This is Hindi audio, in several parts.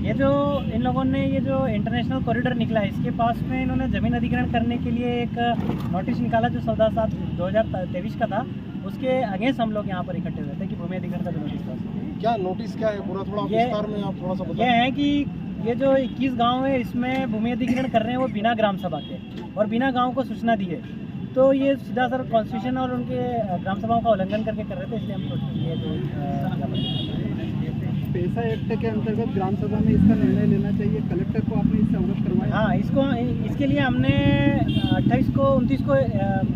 ये जो इन लोगों ने ये जो इंटरनेशनल कॉरिडोर निकला है, इसके पास में इन्होंने ज़मीन अधिग्रहण करने के लिए एक नोटिस निकाला जो 14/7/2023 का था। उसके अगेंस्ट हम लोग यहाँ पर इकट्ठे हुए थे कि भूमि अधिग्रहण का जो नोटिस था। क्या नोटिस क्या है पूरा, थोड़ा विस्तार में आप थोड़ा सा ये बताएं। है कि ये जो 21 गांव है इसमें भूमि अधिग्रहण कर रहे हैं वो बिना ग्राम सभा के और बिना गांव को सूचना दिए। तो ये सीधा सर कॉन्स्टिट्यूशन और उनके ग्राम सभाओं का उल्लंघन करके कर रहे थे, इसलिए हम ये जो पैसा एक्ट के अंतर्गत ग्राम सभा में इसका निर्णय लेना चाहिए, कलेक्टर को आपने इससे अवगत करवाया? हाँ, इसके लिए हमने 28 को 29 को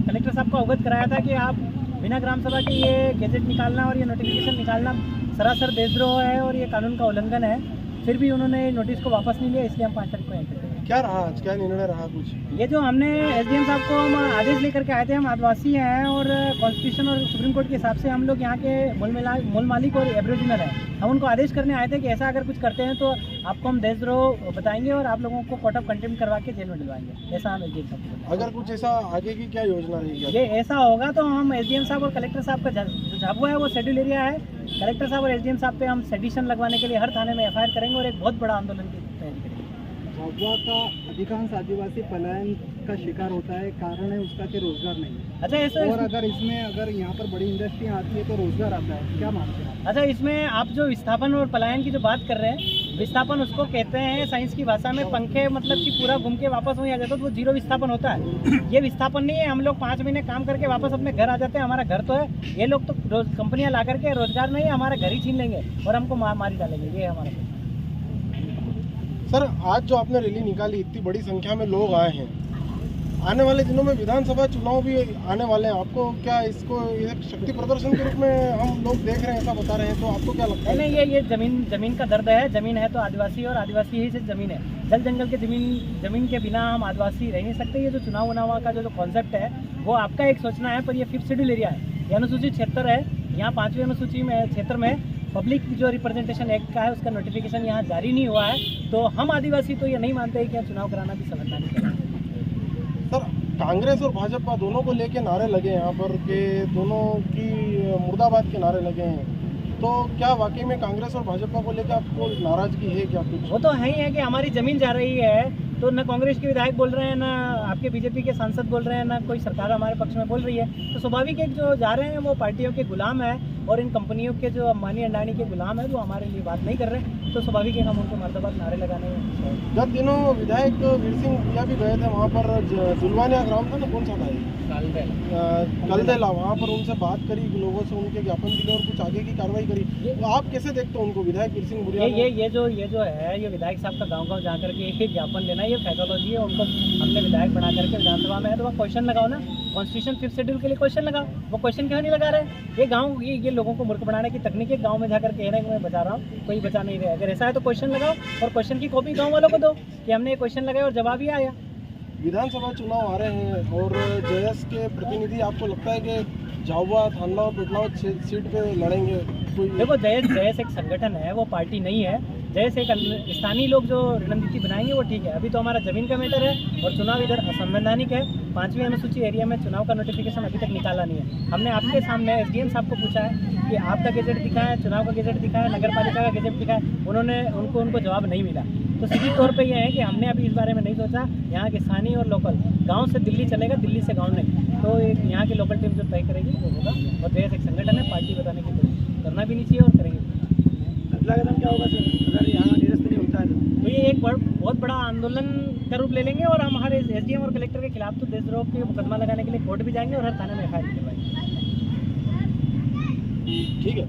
कलेक्टर साहब को अवगत कराया था कि आप बिना ग्राम सभा के ये गैजेट निकालना और ये नोटिफिकेशन निकालना सरासर देशद्रोह है और ये कानून का उल्लंघन है। फिर भी उन्होंने नोटिस को वापस नहीं लिया, इसलिए हम 5 तारीख को एंटर करेंगे। क्या रहा आज, क्या निर्णय रहा कुछ? ये जो हमने एसडीएम साहब को हम आदेश लेकर के आए थे, हम आदिवासी हैं और कॉन्स्टिट्यूशन और सुप्रीम कोर्ट के हिसाब से हम लोग यहाँ के मूल मालिक और एब्रिजिनल हैं। हम उनको आदेश करने आए थे कि ऐसा अगर कुछ करते हैं तो आपको हम देशद्रोह बताएंगे और आप लोगों को कोर्ट ऑफ कंटेम्प्ट करवा के जेल में डलवाएंगे। ऐसा हम एसडीएम साहब को अगर कुछ ऐसा आगे की क्या योजना रहेगी? ये ऐसा होगा तो हम एसडीएम साहब और कलेक्टर साहब का जो झाबुआ है वो शेड्यूल एरिया है। कलेक्टर साहब और एसडीएम साहब पे हम सेडिशन लगवाने के लिए हर थाने में एफआईआर करेंगे और एक बहुत बड़ा आंदोलन की तैयारी करेंगे। झाबुआ का अधिकांश आदिवासी पलायन का शिकार होता है, कारण है उसका कि रोजगार नहीं है। अच्छा, ऐसा और अगर यहाँ पर बड़ी इंडस्ट्रियाँ आती है तो रोजगार आता है, क्या मानते हैं? अच्छा, इसमें आप जो विस्थापन और पलायन की जो बात कर रहे हैं, विस्थापन उसको कहते हैं साइंस की भाषा में पंखे, मतलब कि पूरा घूम के वापस वहीं आ जाता है तो वो जीरो विस्थापन होता है। ये विस्थापन नहीं है, हम लोग 5 महीने काम करके वापस अपने घर आ जाते हैं, हमारा घर तो है। ये लोग तो कंपनियां ला करके रोजगार नहीं, हमारा घर ही छीन लेंगे और हमको मारी डालेंगे। ये है हमारा। सर, आज जो आपने रैली निकाली, इतनी बड़ी संख्या में लोग आए हैं, आने वाले दिनों में विधानसभा चुनाव भी आने वाले हैं, आपको क्या इसको एक शक्ति प्रदर्शन के रूप में हम लोग देख रहे हैं, ऐसा बता रहे हैं, तो आपको क्या लगता है? नहीं, ये जमीन का दर्द है। जमीन है तो आदिवासी और आदिवासी ही से जमीन है। जल जंगल के जमीन के बिना हम आदिवासी रह नहीं सकते। ये जो चुनाव उनाव का जो कॉन्सेप्ट है वो आपका एक सोचना है, पर ये 5th शेड्यूल एरिया है, ये अनुसूचित क्षेत्र है। यहाँ 5वीं अनुसूची में क्षेत्र में पब्लिक जो रिप्रेजेंटेशन एक्ट का है उसका नोटिफिकेशन यहाँ जारी नहीं हुआ है, तो हम आदिवासी तो ये नहीं मानते हैं कि चुनाव कराना भी संवैधानिक है। सर, कांग्रेस और भाजपा दोनों को लेके नारे लगे यहाँ पर के दोनों की मुर्दाबाद के नारे लगे हैं, तो क्या वाकई में कांग्रेस और भाजपा को लेकर आपको नाराजगी है क्या कुछ? वो तो है ही है कि हमारी जमीन जा रही है, तो न कांग्रेस के विधायक बोल रहे हैं, ना आपके बीजेपी के सांसद बोल रहे हैं, ना कोई सरकार हमारे पक्ष में बोल रही है। तो स्वाभाविक है कि जो जा रहे हैं वो पार्टियों के गुलाम है और इन कंपनियों के जो अंबानी अंडानी के गुलाम है वो हमारे लिए बात नहीं कर रहे, तो स्वाभाविक है हम उनको मर्दाबाद नारे लगाने में। जब दिनों विधायक वीर सिंह भैया भी गए थे वहाँ पर, जुलवानिया ग्राम था ना, कौन सा था कलदेला, वहाँ पर उनसे बात करी, लोगों से उनके ज्ञापन दिए और कुछ आगे की कार्रवाई करी, तो आप कैसे देखते हो उनको, विधायक वीर सिंह भूरिया? ये जो है ये विधायक साहब का गांव जा करके एक ज्ञापन लेना, ये पैथोलॉजी है। उनको हमने विधायक बना करके विधानसभा में है तो वह क्वेश्चन लगाओ ना, कॉन्स्टिट्यूशन 5th शेड्यूल के लिए क्वेश्चन लगाओ। वो क्वेश्चन क्यों नहीं लगा रहे? ये गाँव ये लोगों को मूर्ख बनाने की तकनीक है। गाँव में जाकर कहना कि मैं बचा रहा हूँ, कोई बचा नहीं रहा। अगर ऐसा है तो क्वेश्चन लगाओ और क्वेश्चन की कॉपी गाँव वालों को दो कि हमने ये क्वेश्चन लगाया और जवाब ही आया। विधानसभा चुनाव आ रहे हैं और जयस के प्रतिनिधि, आपको लगता है कि झाबुआ, थानलाव, पेटलाव सीट पे लड़ेंगे कोई? देखो, जयस एक संगठन है, वो पार्टी नहीं है। जयस एक स्थानीय लोग जो रणनीति बनाएंगे वो ठीक है। अभी तो हमारा जमीन का मैटर है और चुनाव इधर असंवैधानिक है। 5वीं अनुसूची एरिया में चुनाव का नोटिफिकेशन अभी तक निकाला नहीं है। हमने आपके सामने एसडीएम साहब को पूछा है कि आपका गैजेट दिखा है, चुनाव का गैजेट दिखा है, नगर पालिका का गैजेट दिखा है, उनको जवाब नहीं मिला। तो सीधी तौर पे ये है कि हमने अभी इस बारे में नहीं सोचा। यहाँ के स्थानीय और लोकल, गांव से दिल्ली चलेगा, दिल्ली से गांव नहीं, तो एक यहाँ की लोकल टीम जो तय करेगी वो होगा। और जैसे एक संगठन है, पार्टी बताने की कोशिश करना भी नहीं चाहिए और करेंगे। अगला कदम क्या होगा सर अगर यहाँ निरस्त नहीं होता है तो ये एक बहुत बड़ा आंदोलन का रूप ले लेंगे और हम हमारे एसडीएम और कलेक्टर के खिलाफ तो देशद्रोह के मुकदमा लगाने के लिए कोर्ट भी जाएंगे और हर थाने में एफआईआर करवाएंगे। ठीक है।